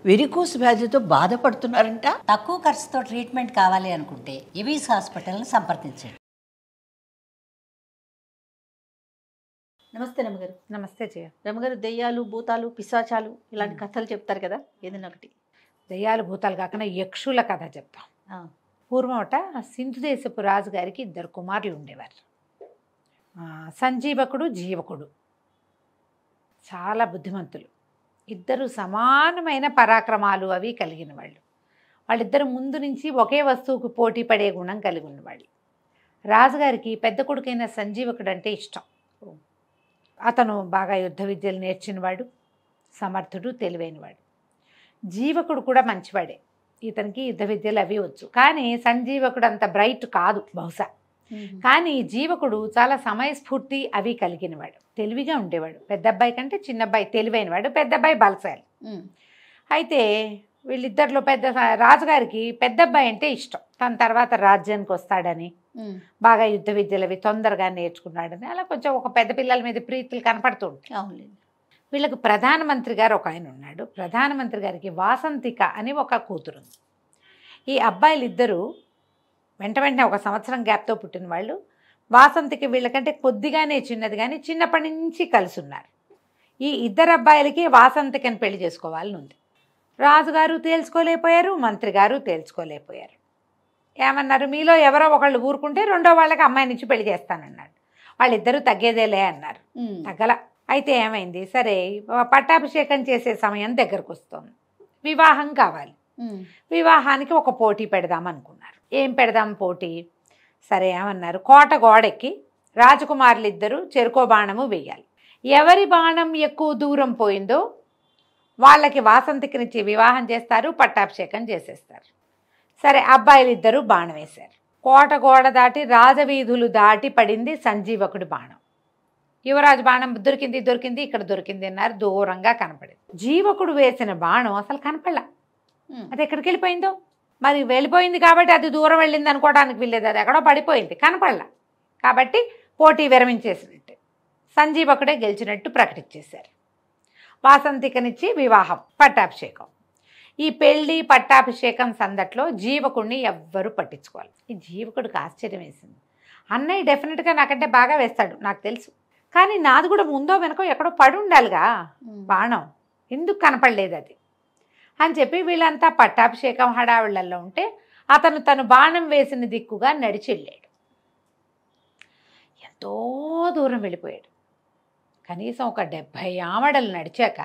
Varicose వ్యాధితో బాధపడుతున్నారంట. తక్కువ ఖర్చుతో ట్రీట్మెంట్ కావాలి అనుకుంటే ఎవిస్ హాస్పిటల్ని సంప్రదించండి. నమస్తే రమగారు. నమస్తే జయ. రమగారు, దెయ్యాలు, భూతాలు, పిశాచాలు ఇలాంటి కథలు చెప్తారు కదా, ఏదైనా ఒకటి. దయ్యాలు భూతాలు కాకుండా యక్షుల కథ చెప్తాం. పూర్వమట సింధు దేశపు రాజుగారికి 2 కుమారులు ఉండేవారు. సంజీవకుడు, జీవకుడు. చాలా బుద్ధిమంతులు. ఇద్దరు సమానమైన పరాక్రమాలు అవి కలిగిన వాళ్ళు. వాళ్ళిద్దరు ముందు నుంచి ఒకే వస్తువుకు పోటీ పడే గుణం కలిగి ఉన్నవాళ్ళు. రాజుగారికి పెద్ద కొడుకైన సంజీవకుడు అంటే ఇష్టం. అతను బాగా యుద్ధ విద్యలు నేర్చినవాడు, సమర్థుడు, తెలివైనవాడు. జీవకుడు కూడా మంచివాడే. ఇతనికి యుద్ధ విద్యలు అవి వచ్చు. కానీ సంజీవకుడు అంత బ్రైట్ కాదు బహుశా. కానీ జీవకుడు చాలా సమయస్ఫూర్తి అవి కలిగినవాడు, తెలివిగా ఉండేవాడు. పెద్ద అబ్బాయి కంటే చిన్న అబ్బాయి తెలివైనవాడు, పెద్ద అబ్బాయి బలశాలి. అయితే వీళ్ళిద్దరిలో రాజుగారికి పెద్ద అబ్బాయి అంటే ఇష్టం. తన తర్వాత రాజ్యానికి వస్తాడని, బాగా యుద్ధ విద్యలు అవి తొందరగా నేర్చుకున్నాడని, అలా కొంచెం ఒక పెద్ద పిల్లల మీద ప్రీతులు కనపడుతూ ఉంటాయి. అవునండి. వీళ్ళకు ప్రధానమంత్రి గారు ఒక ఆయన ఉన్నాడు. ప్రధానమంత్రి గారికి వాసంతిక అని ఒక కూతురు. ఈ అబ్బాయిలు ఇద్దరు వెంటనే 1 సంవత్సరం గ్యాప్తో పుట్టిన వాళ్ళు. వాసంతికి వీళ్ళకంటే కొద్దిగానే చిన్నది, కానీ చిన్నప్పటి నుంచి కలిసి ఉన్నారు. ఈ 2 అబ్బాయిలకి వాసంతికని పెళ్లి చేసుకోవాలని ఉంది. రాజుగారు తేల్చుకోలేకపోయారు, మంత్రి గారు తేల్చుకోలేకపోయారు. ఏమన్నారు, మీలో ఎవరో ఒకళ్ళు ఊరుకుంటే రెండో వాళ్ళకి అమ్మాయి నుంచి పెళ్లి చేస్తానన్నాడు. వాళ్ళిద్దరూ తగ్గేదేలే అన్నారు. తగ్గల. అయితే ఏమైంది, సరే పట్టాభిషేకం చేసే సమయం దగ్గరకు వస్తుంది, వివాహం కావాలి. వివాహానికి ఒక పోటీ పెడదాం అనుకున్నారు. ఏం పెడదాం పోటీ? సరే ఏమన్నారు, కోట గోడెక్కి రాజకుమారులు ఇద్దరు చెరుకో బాణము వేయాలి. ఎవరి బాణం ఎక్కువ దూరం పోయిందో వాళ్ళకి వాసంతికినిచ్చి వివాహం చేస్తారు, పట్టాభిషేకం చేసేస్తారు. సరే అబ్బాయిలు ఇద్దరు బాణం వేశారు. కోట గోడ దాటి రాజవీధులు దాటి పడింది సంజీవకుడి బాణం. యువరాజు బాణం దొరికింది, ఇక్కడ దొరికింది అన్నారు. దూరంగా కనపడింది. జీవకుడు వేసిన బాణం అసలు కనపడలా. అది ఎక్కడికి వెళ్ళిపోయిందో మరి. వెళ్ళిపోయింది కాబట్టి అది దూరం వెళ్ళింది అనుకోవడానికి వీల్లేదు. అది ఎక్కడో పడిపోయింది, కనపడలా. కాబట్టి పోటీ విరమించేసినట్టు, సంజీవకుడే గెలిచినట్టు ప్రకటించేశారు. వాసంతికనిచ్చి వివాహం, పట్టాభిషేకం. ఈ పెళ్ళి పట్టాభిషేకం సందట్లో జీవకుడిని ఎవ్వరూ పట్టించుకోవాలి. ఈ జీవకుడికి ఆశ్చర్యం వేసింది. అన్నయ్య డెఫినెట్గా నాకంటే బాగా వేస్తాడు, నాకు తెలుసు. కానీ నాది కూడా ముందో వెనకో ఎక్కడో పడి ఉండాలిగా బాణం, ఎందుకు కనపడలేదు అది అని చెప్పి వీళ్ళంతా పట్టాభిషేకం హడావిళ్లలో ఉంటే అతను తను బాణం వేసిన దిక్కుగా నడిచి వెళ్ళాడు. ఎంతో దూరం వెళ్ళిపోయాడు. కనీసం ఒక 70 ఆమడలు నడిచాక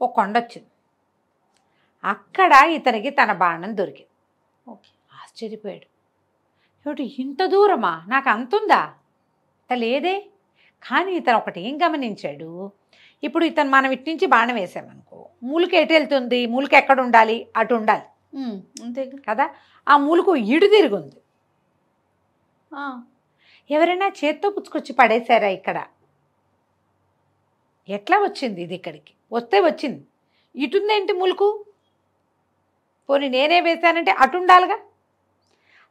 ఒక కొండ వచ్చింది. అక్కడ ఇతనికి తన బాణం దొరికింది. ఆశ్చర్యపోయాడు. ఏమిటి ఇంత దూరమా, నాకు అంతుందా, లేదే. కానీ ఇతను ఒకటి ఏం గమనించాడు, ఇప్పుడు ఇతను మనం ఇటు నుంచి బాణం వేసామనుకో, మూలిక ఎటు వెళ్తుంది, మూలిక ఎక్కడ ఉండాలి, అటు ఉండాలి అంతే కదా. ఆ మూలుకు ఇడు తిరుగుంది. ఎవరైనా చేత్తో పుచ్చుకొచ్చి పడేశారా ఇక్కడ? ఎట్లా వచ్చింది ఇది ఇక్కడికి? వస్తే వచ్చింది, ఇటుందేంటి మూలుకు? పోనీ నేనే వేశానంటే అటు ఉండాలిగా.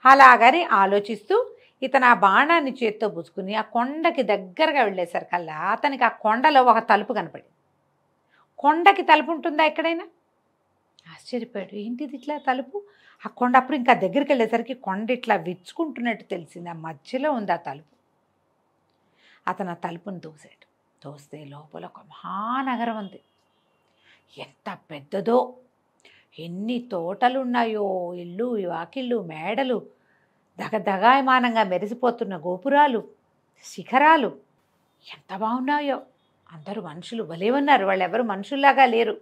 అలాగని ఆలోచిస్తూ ఇతను ఆ బాణాన్ని చేత్తో పుచ్చుకుని ఆ కొండకి దగ్గరగా వెళ్ళేసరికల్లా అతనికి ఆ కొండలో ఒక తలుపు కనపడింది. కొండకి తలుపు ఉంటుందా ఎక్కడైనా? ఆశ్చర్యపోయాడు. ఏంటిది ఇట్లా తలుపు? ఆ కొండ అప్పుడు ఇంకా దగ్గరికి వెళ్ళేసరికి కొండ ఇట్లా విచ్చుకుంటున్నట్టు తెలిసింది. ఆ మధ్యలో ఉంది ఆ తలుపు. అతను ఆ తలుపుని తోసాడు. తోస్తే లోపల ఒక మహానగరం ఉంది. ఎంత పెద్దదో, ఎన్ని తోటలు ఉన్నాయో, ఇల్లు, వాకిళ్ళు, మేడలు, దగదగాయమానంగా మెరిసిపోతున్న గోపురాలు, శిఖరాలు ఎంత బాగున్నాయో. అందరూ మనుషులు భలే ఉన్నారు. వాళ్ళు ఎవరు మనుషుల్లాగా లేరు,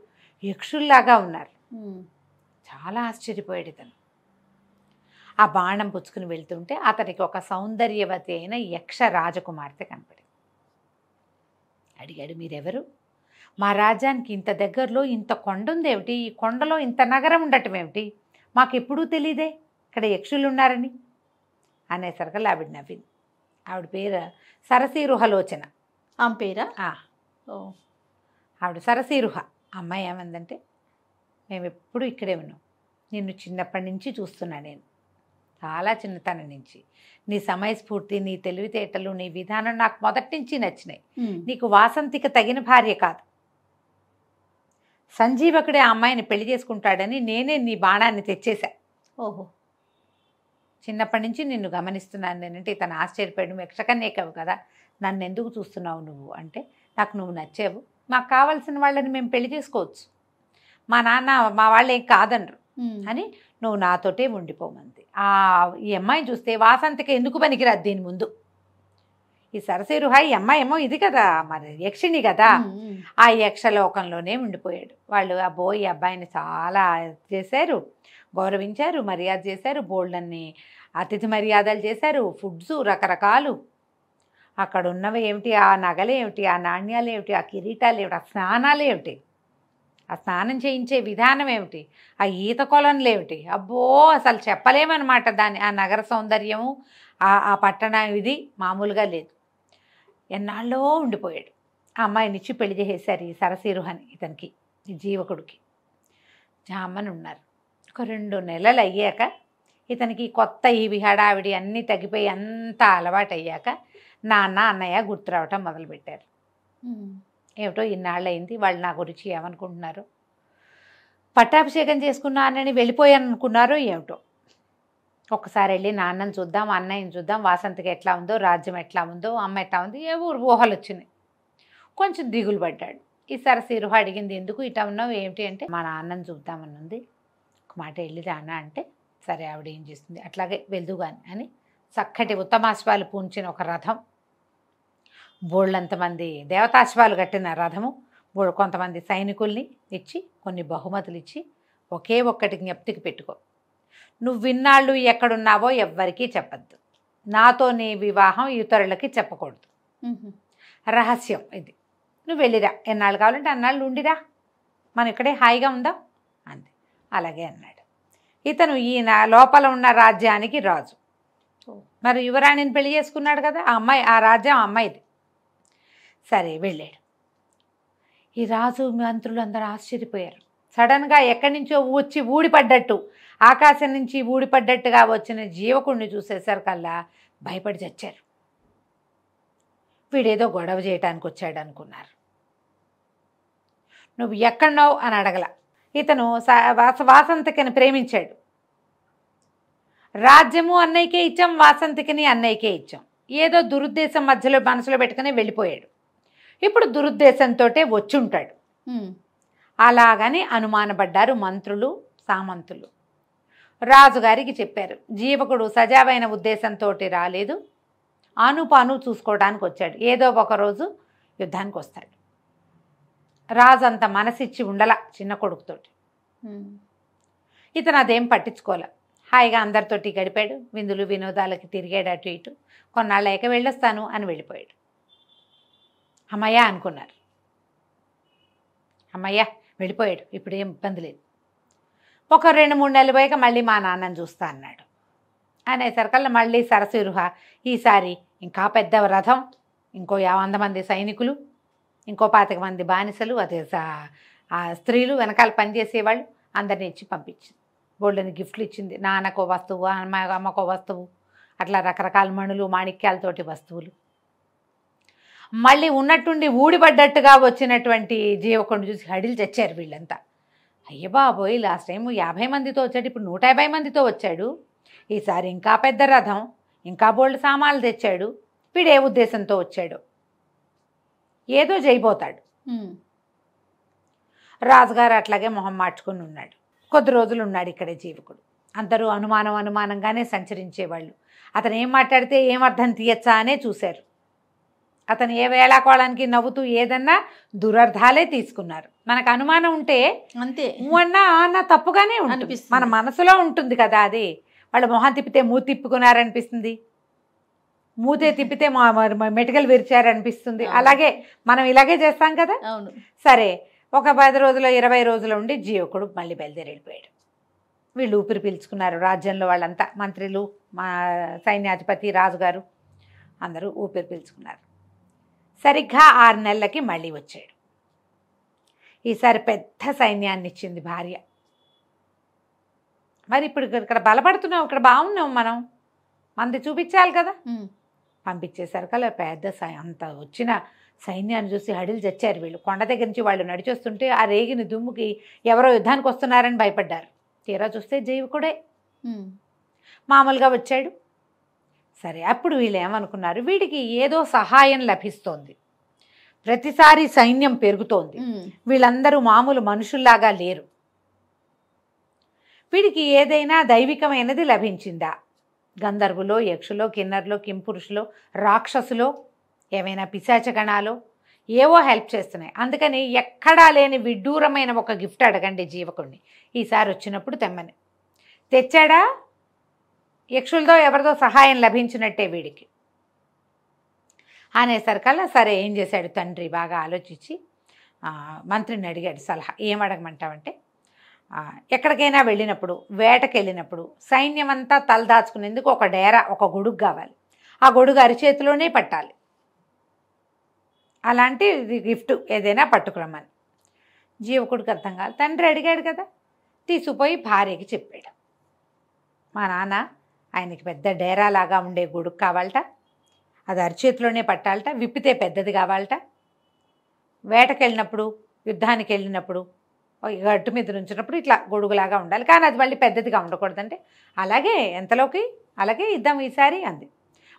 యక్షుల్లాగా ఉన్నారు. చాలా ఆశ్చర్యపోయాడు ఇతను. ఆ బాణం పుచ్చుకుని వెళ్తుంటే అతనికి ఒక సౌందర్యవతి అయిన యక్ష రాజకుమార్తె కనపడింది. అడిగాడు, మీరెవరు? మా రాజ్యానికి ఇంత దగ్గరలో ఇంత కొండ ఉందేమిటి, ఈ కొండలో ఇంత నగరం ఉండటం ఏమిటి, మాకెప్పుడూ తెలీదే ఇక్కడ యక్షులు ఉన్నారని అనేసరికి ఆవిడ నవ్వింది. ఆవిడ పేరు సరసీరుహలోచన. ఆమె పేరా? ఆవిడ సరసీరుహ. అమ్మాయి ఏమందంటే, మేము ఎప్పుడు ఇక్కడే ఉన్నాం, నిన్ను చిన్నప్పటి నుంచి చూస్తున్నా నేను, చాలా చిన్నతనం నుంచి. నీ సమయస్ఫూర్తి, నీ తెలివితేటలు, నీ విధానం నాకు మొదటి నుంచి నచ్చినాయి. నీకు వాసంతిక తగిన భార్య కాదు, సంజీవకుడే ఆ అమ్మాయిని పెళ్లి చేసుకుంటాడని నేనే నీ బాణాన్ని తెచ్చేశా. ఓహో. చిన్నప్పటి నుంచి నిన్ను గమనిస్తున్నాను నేనంటే ఇతను ఆశ్చర్యపడి నువ్వు యక్షకన్యకవు కదా, నన్ను ఎందుకు చూస్తున్నావు నువ్వు అంటే, నాకు నువ్వు నచ్చావు, మాకు కావాల్సిన వాళ్ళని మేము పెళ్లి చేసుకోవచ్చు, మా నాన్న మా వాళ్ళు ఏం కాదనరు అని నువ్వు నాతోటే ఉండిపోమంది. ఈ అమ్మాయిని చూస్తే వాసంతికి ఎందుకు పనికిరాదు దీని ముందు. ఈ సరసిరుహ ఈ అమ్మాయి ఏమో ఇది కదా, మరి యక్షిణి కదా, ఆ యక్షలోకంలోనే ఉండిపోయాడు. వాళ్ళు అబ్బో ఈ అబ్బాయిని చాలా చేశారు, గౌరవించారు, మర్యాద చేశారు, బోల్డన్ని అతిథి మర్యాదలు చేశారు, ఫుడ్స్ రకరకాలు. అక్కడ ఉన్నవి ఏమిటి, ఆ నగలు ఏమిటి, ఆ నాణ్యాలు ఏమిటి, ఆ కిరీటాలు ఏమిటి, ఆ స్నానాలు ఏమిటి, ఆ స్నానం చేయించే విధానం ఏమిటి, ఆ ఈత కొలనులు ఏమిటి, అబ్బో అసలు చెప్పలేమన్నమాట. దాని ఆ నగర సౌందర్యము, ఆ పట్టణం ఇది మామూలుగా లేదు. ఎన్నాళ్ళో ఉండిపోయాడు. ఆ అమ్మాయినిచ్చి పెళ్లి చేసేసారు ఈ సరసిరుహని ఇతనికి, ఈ జీవకుడికి. జామని ఉన్నారు. ఒక 2 నెలలు అయ్యాక ఇతనికి కొత్త ఈ హడావిడి అన్నీ తగ్గిపోయి అంతా అలవాటు అయ్యాక నాన్న అన్నయ్య గుర్తు రావటం మొదలుపెట్టారు. ఏమిటో ఇన్నాళ్ళు అయింది, వాళ్ళు నా గురించి ఏమనుకుంటున్నారు, పట్టాభిషేకం చేసుకున్నానని వెళ్ళిపోయాను అనుకున్నారో ఏమిటో. ఒక్కసారి వెళ్ళి నాన్నని చూద్దాం, అన్నయ్యని చూద్దాం, వాసంతికి ఎట్లా ఉందో, రాజ్యం ఎట్లా ఉందో, అమ్మ ఎట్లా ఉంది, ఏ ఊహలు వచ్చినాయి. కొంచెం దిగులు పడ్డాడు. ఈ సరసిరుహ అడిగింది, ఎందుకు ఇట్లా ఉన్నావు ఏమిటి అంటే, మా నాన్నని చూద్దామని ఉంది, ఒక మాట వెళ్ళి రానా అంటే, సరే ఆవిడ ఏం చేస్తుంది అట్లాగే వెళ్దుగాని అని చక్కటి ఉత్తమాశ్వాలు పూంచిన ఒక రథం, బోళ్ళంతమంది దేవతాశ్వాలు కట్టిన రథము, కొంతమంది సైనికుల్ని ఇచ్చి కొన్ని బహుమతులు ఇచ్చి, ఒకే ఒక్కటి జ్ఞప్తికి పెట్టుకో, నువ్వు విన్నాళ్ళు ఎక్కడున్నావో ఎవ్వరికీ చెప్పద్దు, నాతో నీ వివాహం ఇతరులకి చెప్పకూడదు, రహస్యం ఇది, నువ్వు వెళ్ళిరా, ఎన్నాళ్ళు కావాలంటే అన్నాళ్ళు ఉండిరా, మనం ఇక్కడే హాయిగా ఉందాం అంది. అలాగే అన్నాడు. ఇతను ఈయన లోపల ఉన్న రాజ్యానికి రాజు, మరి యువరాణిని పెళ్లి చేసుకున్నాడు కదా, ఆ అమ్మాయి, ఆ రాజ్యం అమ్మాయిది. సరే వెళ్ళాడు. ఈ రాజు మంత్రులు అందరూ ఆశ్చర్యపోయారు. సడన్గా ఎక్కడి నుంచో వచ్చి ఊడిపడ్డట్టు, ఆకాశం నుంచి ఊడిపడ్డట్టుగా వచ్చిన జీవకుడిని చూసేసరికల్లా భయపడి చచ్చారు. వీడేదో గొడవ చేయడానికి వచ్చాడు అనుకున్నారు. నువ్వు ఎక్కడున్నావు అని అడగల. ఇతను వాసంతికని ప్రేమించాడు. రాజ్యము అన్నయ్యకే ఇచ్చాం, వాసంతికని అన్నయ్యకే ఇచ్చాం. ఏదో దురుద్దేశం మధ్యలో మనసులో పెట్టుకుని వెళ్ళిపోయాడు. ఇప్పుడు దురుద్దేశంతో వచ్చి ఉంటాడు. అలాగని అనుమానపడ్డారు మంత్రులు, సామంతులు. రాజుగారికి చెప్పారు, జీవకుడు సజావైన ఉద్దేశంతో రాలేదు, ఆనుపాను చూసుకోవడానికి వచ్చాడు, ఏదో ఒకరోజు యుద్ధానికి వస్తాడు. రాజు అంత మనసిచ్చి ఉండల చిన్న కొడుకుతోటి. ఇతను అదేం పట్టించుకోలే, హాయిగా అందరితోటి గడిపాడు, విందులు వినోదాలకి తిరిగాడు, అటు ఇటు. కొన్నాళ్ళక వెళ్ళొస్తాను అని వెళ్ళిపోయాడు. అమ్మయ్య అనుకున్నారు, అమ్మయ్య వెళ్ళిపోయాడు, ఇప్పుడు ఏం ఇబ్బంది లేదు. ఒక 2-3 నెలలు పోయాక మళ్ళీ మా నాన్నని చూస్తా అన్నాడు. అనేసరికల్లా మళ్ళీ సరసిరుహ ఈసారి ఇంకా పెద్ద రథం, ఇంకో 50 మంది సైనికులు, ఇంకో 25 మంది బానిసలు, అదే ఆ స్త్రీలు వెనకాల పనిచేసేవాళ్ళు అందరినీ ఇచ్చి పంపించింది. బోల్డని గిఫ్ట్లు ఇచ్చింది. నాన్నకో వస్తువు, అమ్మకో వస్తువు, అట్లా రకరకాల మణులు మాణిక్యాలతోటి వస్తువులు. మళ్ళీ ఉన్నట్టుండి ఊడిపడ్డట్టుగా వచ్చినటువంటి జీవకుడిని చూసి హడిలు తెచ్చారు వీళ్ళంతా. అయ్య బాబోయ్, లాస్ట్ టైం 50 మందితో వచ్చాడు, ఇప్పుడు 150 మందితో వచ్చాడు, ఈసారి ఇంకా పెద్ద రథం, ఇంకా బోల్డ్ సామాన్లు తెచ్చాడు, వీడు ఏ ఉద్దేశంతో వచ్చాడు, ఏదో చేయబోతాడు. రాజుగారు అట్లాగే మొహం మార్చుకుని ఉన్నాడు. కొద్ది రోజులు ఉన్నాడు ఇక్కడే జీవకుడు. అందరూ అనుమానంగానే సంచరించేవాళ్ళు. అతను ఏం మాట్లాడితే ఏం అర్థం తీయచ్చా అనే చూశారు. అతను ఏ వేళాకోళానికి నవ్వుతూ ఏదన్నా దురర్థాలే తీసుకున్నారు. మనకు అనుమానం ఉంటే అంతే, అన్న తప్పుగానే ఉంటుంది, మన మనసులో ఉంటుంది కదా అది. వాళ్ళు మొహం తిప్పితే మూతి తిప్పుకున్నారనిపిస్తుంది, మూతే తిప్పితే మెటికలు విరిచారనిపిస్తుంది. అలాగే మనం ఇలాగే చేస్తాం కదా. అవును. సరే, ఒక 10 రోజులు 20 రోజులు ఉండి జీవకుడు మళ్ళీ బయలుదేరి వెళ్ళిపోయాడు. వీళ్ళు ఊపిరి పీల్చుకున్నారు. రాజ్యంలో వాళ్ళంతా, మంత్రులు, మా సైన్యాధిపతి, రాజుగారు అందరూ ఊపిరి పీల్చుకున్నారు. సరిగ్గా 6 నెలలకి మళ్ళీ వచ్చాడు. ఈసారి పెద్ద సైన్యాన్ని ఇచ్చింది భార్య. మరి ఇప్పుడు ఇక్కడ బలపడుతున్నాం, ఇక్కడ బాగున్నాం, మనం మంది చూపించాలి కదా. పంపించేసరికి అలా పెద్ద అంత వచ్చిన సైన్యాన్ని చూసి హడిలు చచ్చారు వీళ్ళు. కొండ దగ్గర నుంచి వాళ్ళు నడిచొస్తుంటే ఆ రేగిన దుమ్ముకి ఎవరో యుద్ధానికి వస్తున్నారని భయపడ్డారు. తీరా చూస్తే జీవకుడే మామూలుగా వచ్చాడు. సరే, అప్పుడు వీళ్ళు ఏమనుకున్నారు, వీడికి ఏదో సహాయం లభిస్తోంది, ప్రతిసారి సైన్యం పెరుగుతోంది, వీళ్ళందరూ మామూలు మనుషుల్లాగా లేరు, వీడికి ఏదైనా దైవికమైనది లభించిందా, గంధర్వులో, యక్షులో, కిన్నర్లో, కింపురుషులో, రాక్షసులో, ఏమైనా పిశాచగణాలో ఏవో హెల్ప్ చేస్తున్నాయి. అందుకని ఎక్కడా లేని విడ్డూరమైన ఒక గిఫ్ట్ అడగండి జీవకుడిని, ఈసారి వచ్చినప్పుడు తెమ్మని. తెచ్చాడా, యక్షులతో ఎవరితో సహాయం లభించినట్టే వీడికి అనేసరికల్లా సరే ఏం చేశాడు తండ్రి, బాగా ఆలోచించి మంత్రిని అడిగాడు సలహా. ఏం అడగమంటావంటే, ఎక్కడికైనా వెళ్ళినప్పుడు, వేటకి వెళ్ళినప్పుడు సైన్యం అంతా తలదాచుకునేందుకు ఒక డేరా, ఒక గొడుగు కావాలి. ఆ గొడుగు అరిచేతిలోనే పట్టాలి. అలాంటి గిఫ్ట్ ఏదైనా పట్టుకురమ్మని. జీవకుడికి అర్థం కాదు. తండ్రి అడిగాడు కదా, తీసుకుపోయి భార్యకి చెప్పాడు. మా నాన్న ఆయనకి పెద్ద డేరాలాగా ఉండే గొడుగు కావాలట, అది అరిచేతిలోనే పట్టాలట, విప్పితే పెద్దది కావాలట, వేటకి వెళ్ళినప్పుడు, యుద్ధానికి వెళ్ళినప్పుడు, గట్టు మీద నుంచినప్పుడు ఇట్లా గొడుగులాగా ఉండాలి, కానీ అది మళ్ళీ పెద్దదిగా ఉండకూడదంటే అలాగే ఎంతలోకి అలాగే ఇద్దాం ఈసారి అంది.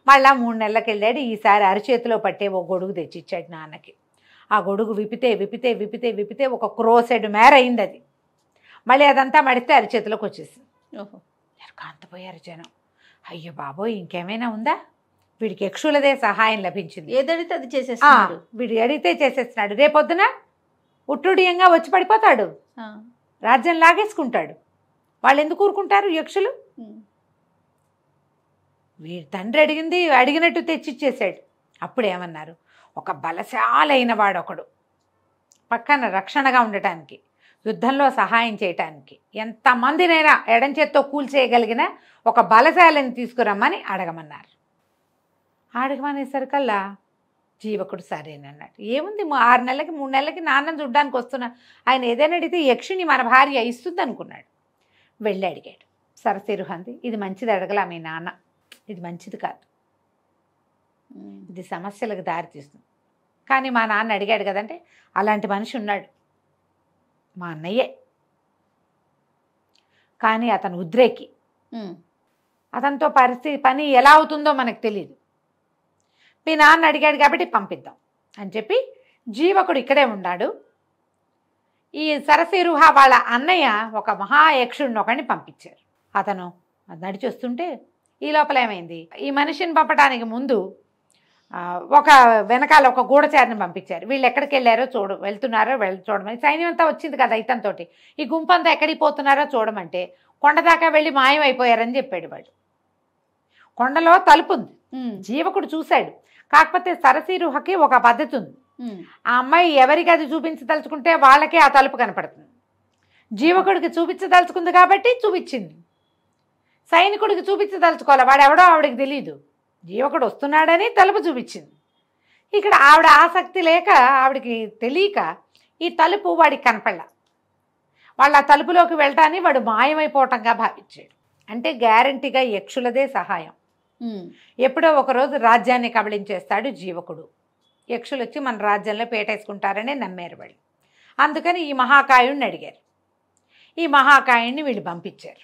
మళ్ళా 3 నెలలకు వెళ్ళాడు. ఈసారి అరిచేతిలో పట్టే ఓ గొడుగు తెచ్చిచ్చాడు నాన్నకి. ఆ గొడుగు విప్పితే విప్పితే విప్పితే విప్పితే ఒక క్రోసెడ్ మేర అయింది అది. మళ్ళీ అదంతా మడిస్తే అరిచేతిలోకి వచ్చేసింది. ఓహో, కాంతపోయారు జనం. అయ్యో బాబోయ్, ఇంకేమైనా ఉందా, వీడికి యక్షులదే సహాయం లభించింది, ఏదడితే అది చేసేస్తున్నాడు, వీడు అడిగితే చేసేస్తున్నాడు, రేపొద్దున ఉట్టుడియంగా వచ్చి పడిపోతాడు, రాజ్యం లాగేసుకుంటాడు, వాళ్ళు ఎందుకు ఊరుకుంటారు యక్షులు. వీడి తండ్రి అడిగింది అడిగినట్టు తెచ్చిచ్చేసాడు. అప్పుడు ఏమన్నారు, ఒక బలశాలైన వాడొకడు పక్కన రక్షణగా ఉండటానికి, యుద్ధంలో సహాయం చేయటానికి, ఎంతమందినైనా ఎడం చేత్తో కూల్చేయగలిగిన ఒక బలశాలని తీసుకురమ్మని అడగమన్నారు. అడగమనేసరికల్లా జీవకుడు సరేనన్నాడు. ఏముంది, 6 నెలలకి 3 నెలలకి నాన్నని చూడ్డానికి వస్తున్నా, ఆయన ఏదైనా అడిగితే యక్షిని మన భార్య ఇస్తుంది అనుకున్నాడు. వెళ్ళి అడిగాడు. సరసిరుహంది, ఇది మంచిది అడగలా మీ నాన్న, ఇది మంచిది కాదు, ఇది సమస్యలకు దారితీస్తుంది. కానీ మా నాన్న అడిగాడు కదంటే, అలాంటి మనిషి ఉన్నాడు, మా అన్నయ్యే, కానీ అతను ఉద్రేకి, అతనితో పని ఎలా అవుతుందో మనకు తెలియదు, మీ నాన్న అడిగాడు కాబట్టి పంపిద్దాం అని చెప్పి జీవకుడు ఇక్కడే ఉన్నాడు. ఈ సరసిరుహ వాళ్ళ అన్నయ్య ఒక మహాయక్షుడిని ఒకడిని పంపించారు. అతను నడిచి వస్తుంటే ఈ లోపల ఏమైంది, ఈ మనిషిని పంపడానికి ముందు ఒక వెనకాల ఒక గూఢచారిని పంపించారు. వీళ్ళు ఎక్కడికి వెళ్ళారో వెళ్తున్నారో చూడమని. సైన్యం అంతా వచ్చింది కదా ఇతనితోటి, ఈ గుంపంతా ఎక్కడికి పోతున్నారో చూడమంటే కొండ దాకా వెళ్ళి మాయమైపోయారని చెప్పాడు వాడు. కొండలో తలుపు ఉంది, జీవకుడు చూశాడు. కాకపోతే సరసిరుహకి ఒక పద్ధతి ఉంది, ఆ అమ్మాయి ఎవరికి అది చూపించదలుచుకుంటే వాళ్ళకే ఆ తలుపు కనపడుతుంది. జీవకుడికి చూపించదలుచుకుంది కాబట్టి చూపించింది, సైనికుడికి చూపించదలుచుకోవాలి, వాడెవడో ఆవిడకి తెలియదు, జీవకుడు వస్తున్నాడని తలుపు చూపించింది. ఇక్కడ ఆవిడ ఆసక్తి లేక, ఆవిడకి తెలియక ఈ తలుపు వాడికి కనపడలా. వాళ్ళు ఆ తలుపులోకి వెళ్ళటాన్ని వాడు మాయమైపోవటంగా భావించాడు. అంటే గ్యారంటీగా యక్షులదే సహాయం. ఎప్పుడో ఒకరోజు రాజ్యాన్ని కబళించేస్తాడు జీవకుడు. యక్షులు వచ్చి మన రాజ్యంలో పేటేసుకుంటారని నమ్మారు వాళ్ళు. అందుకని ఈ మహాకాయుడిని అడిగారు. ఈ మహాకాయుడిని వీళ్ళు పంపించారు.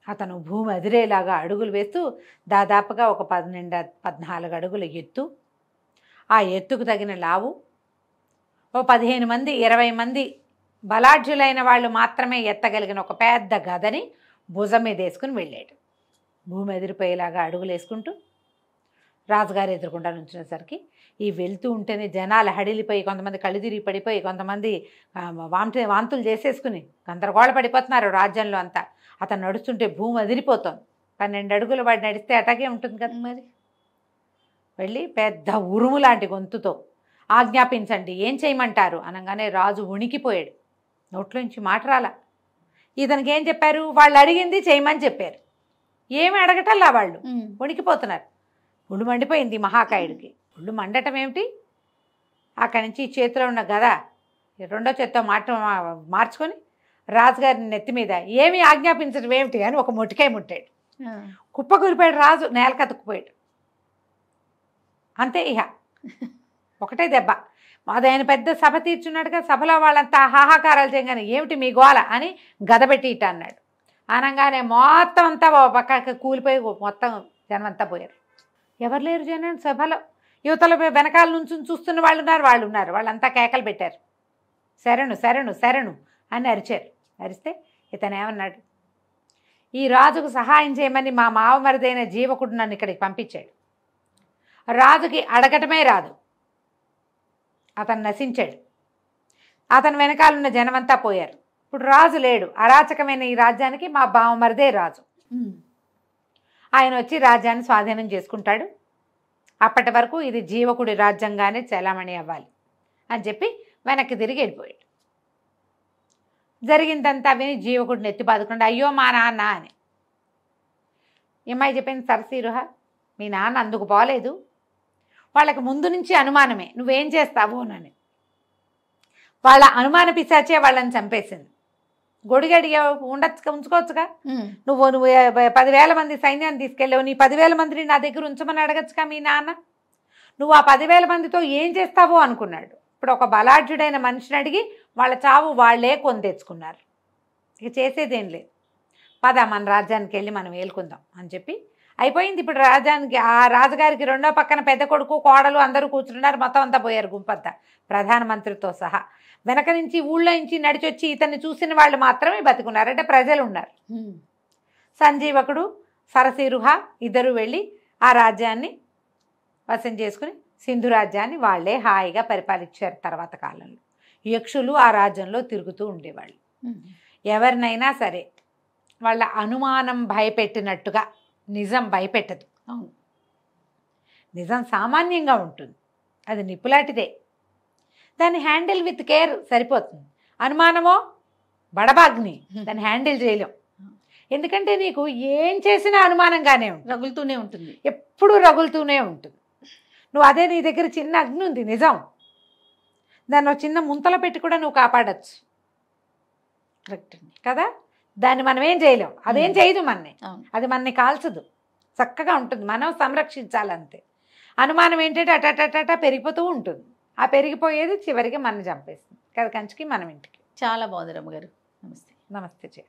అతను భూమి అదిరేలాగా అడుగులు వేస్తూ దాదాపుగా ఒక 14 అడుగుల ఎత్తు, ఆ ఎత్తుకు తగిన లావు, ఓ 15 మంది 20 మంది బలాఢ్యులైన వాళ్ళు మాత్రమే ఎత్తగలిగిన ఒక పెద్ద గదని భుజం మీద వేసుకుని వెళ్ళాడు. భూమి ఎదిరిపోయేలాగా అడుగులు వేసుకుంటూ రాజుగారు ఎదురుకుండా నుంచినసరికి ఈ వెళ్తూ ఉంటేనే జనాలు హడిలిపోయి, కొంతమంది కళ్ళు తిరిగి పడిపోయి, కొంతమంది వాంతులు చేసేసుకుని గందరగోళ పడిపోతున్నారు రాజ్యంలో అంతా. అతను నడుస్తుంటే భూమి అదిరిపోతుంది. 12 అడుగులు వాడు నడిస్తే అటాగే ఉంటుంది కదా. మరి వెళ్ళి పెద్ద ఉరుము లాంటి గొంతుతో ఆజ్ఞాపించండి, ఏం చేయమంటారు అనగానే రాజు ఉణికిపోయాడు. నోట్లోంచి మాట రాల. ఇతనికి ఏం చెప్పారు, వాళ్ళు అడిగింది చేయమని చెప్పారు, ఏమి అడగటల్లా వాళ్ళు ఉణికిపోతున్నారు. ఒళ్ళు మండిపోయింది మహాకాయుడికి. ఒళ్ళు మండటం ఏమిటి, అక్కడి నుంచి చేతిలో ఉన్న గద రెండో చేత్తో మార్చుకొని రాజుగారిని నెత్తి మీద ఏమి ఆజ్ఞాపించడం ఏమిటి అని ఒక మొటికాయ ముట్టాడు. కుప్పకూలిపోయాడు రాజు, నేల కతుక్కుపోయాడు. అంతే. ఇహ ఒకటే దెబ్బ. అది ఆయన పెద్ద సభ తీర్చున్నట్టుగా సభలో వాళ్ళంతా హాహాకారాలు చేయగానే ఏమిటి మీ గోల అని గదబెట్టి ఇట్ట అన్నాడు. అనగానే మొత్తం అంతా పక్కకి కూలిపోయి మొత్తం జనం అంతా పోయారు. ఎవరు లేరు జనం సభలో. యువతల వెనకాల నుంచి చూస్తున్న వాళ్ళు ఉన్నారు. వాళ్ళంతా కేకలు పెట్టారు, శరణు శరణు శరణు అని అరిచారు. అరిస్తే ఇతను ఏమన్నాడు, ఈ రాజుకు సహాయం చేయమని మా మావమరిదైన జీవకుడు నన్ను ఇక్కడికి పంపించాడు. రాజుకి అడగటమే రాదు, అతను నశించాడు. అతని వెనకాలన్న జనమంతా పోయారు. ఇప్పుడు రాజు లేడు. అరాచకమైన ఈ రాజ్యానికి మా బావమరిదే రాజు. ఆయన వచ్చి రాజ్యాన్ని స్వాధీనం చేసుకుంటాడు. అప్పటి వరకు ఇది జీవకుడి రాజ్యంగానే చలామణి అవ్వాలి అని చెప్పి వెనక్కి తిరిగి వెళ్ళిపోయాడు. జరిగిందంతా విని జీవకుడిని ఎత్తి బాదుకుండా అయ్యో మా నాన్న అని. ఏమై చెప్పింది సరసీరుహ, మీ నాన్న అందుకు పోలేదు. వాళ్ళకి ముందు నుంచి అనుమానమే నువ్వేం చేస్తావు అని. వాళ్ళ అనుమాన పిశాచే వాళ్ళని చంపేసింది. గొడిగడిగా ఉంచుకోవచ్చుగా. నువ్వు 10,000 మంది సైన్యాన్ని తీసుకెళ్ళావు, నీ 10,000 మందిని నా దగ్గర ఉంచమని అడగచ్చుగా మీ నాన్న. నువ్వు ఆ 10,000 మందితో ఏం చేస్తావో అనుకున్నాడు. ఇప్పుడు ఒక బలాఢ్యుడైన మనిషిని అడిగి వాళ్ళ చావు వాళ్లే కొని తెచ్చుకున్నారు. ఇక చేసేదేం లేదు, పద మన రాజ్యానికి వెళ్ళి మనం ఏలుకుందాం అని చెప్పి అయిపోయింది. ఇప్పుడు రాజ్యానికి ఆ రాజుగారికి రెండో పక్కన పెద్ద కొడుకు కోడలు అందరూ కూర్చున్నారు. మొత్తం అంతా పోయారు గుంపంతా, ప్రధానమంత్రితో సహా. వెనక నుంచి ఊళ్ళో నుంచి నడిచొచ్చి ఇతన్ని చూసిన వాళ్ళు మాత్రమే బతుకున్నారు, అంటే ప్రజలు ఉన్నారు. సంజీవకుడు సరసీరుహ ఇద్దరు వెళ్ళి ఆ రాజ్యాన్ని వశం చేసుకుని సింధు రాజ్యాన్ని వాళ్లే హాయిగా పరిపాలించారు. తర్వాత కాలంలో యక్షులు ఆ రాజ్యంలో తిరుగుతూ ఉండేవాళ్ళు. ఎవరినైనా సరే వాళ్ళ అనుమానం భయపెట్టినట్టుగా నిజం భయపెట్టదు. అవును, నిజం సామాన్యంగా ఉంటుంది, అది నిప్పులాంటిదే. దాన్ని హ్యాండిల్ విత్ కేర్ సరిపోతుంది. అనుమానమో బడబాగ్ని, దాన్ని హ్యాండిల్ చేయలేం. ఎందుకంటే నీకు ఏం చేసినా అనుమానంగానే ఉంటుంది, రగులుతూనే ఉంటుంది, ఎప్పుడూ రగులుతూనే ఉంటుంది. నువ్వు అదే నీ దగ్గర చిన్న అగ్ని ఉంది నిజం, దాన్ని ఒక చిన్న ముంతలో పెట్టి కూడా నువ్వు కాపాడచ్చు. కరెక్ట్ అండి కదా, దాన్ని మనం ఏం చేయలేం, అదేం చేయదు మనని, అది మనని కాల్చదు, చక్కగా ఉంటుంది, మనం సంరక్షించాలంతే. అనుమానం ఏంటంటే అటటట పెరిగిపోతూ ఉంటుంది. ఆ పెరిగిపోయేది చివరికి మనం చంపేస్తుంది కదా, కంచికి మనం ఇంటికి. చాలా బాగుంది రమ్మగారు. నమస్తే. నమస్తే.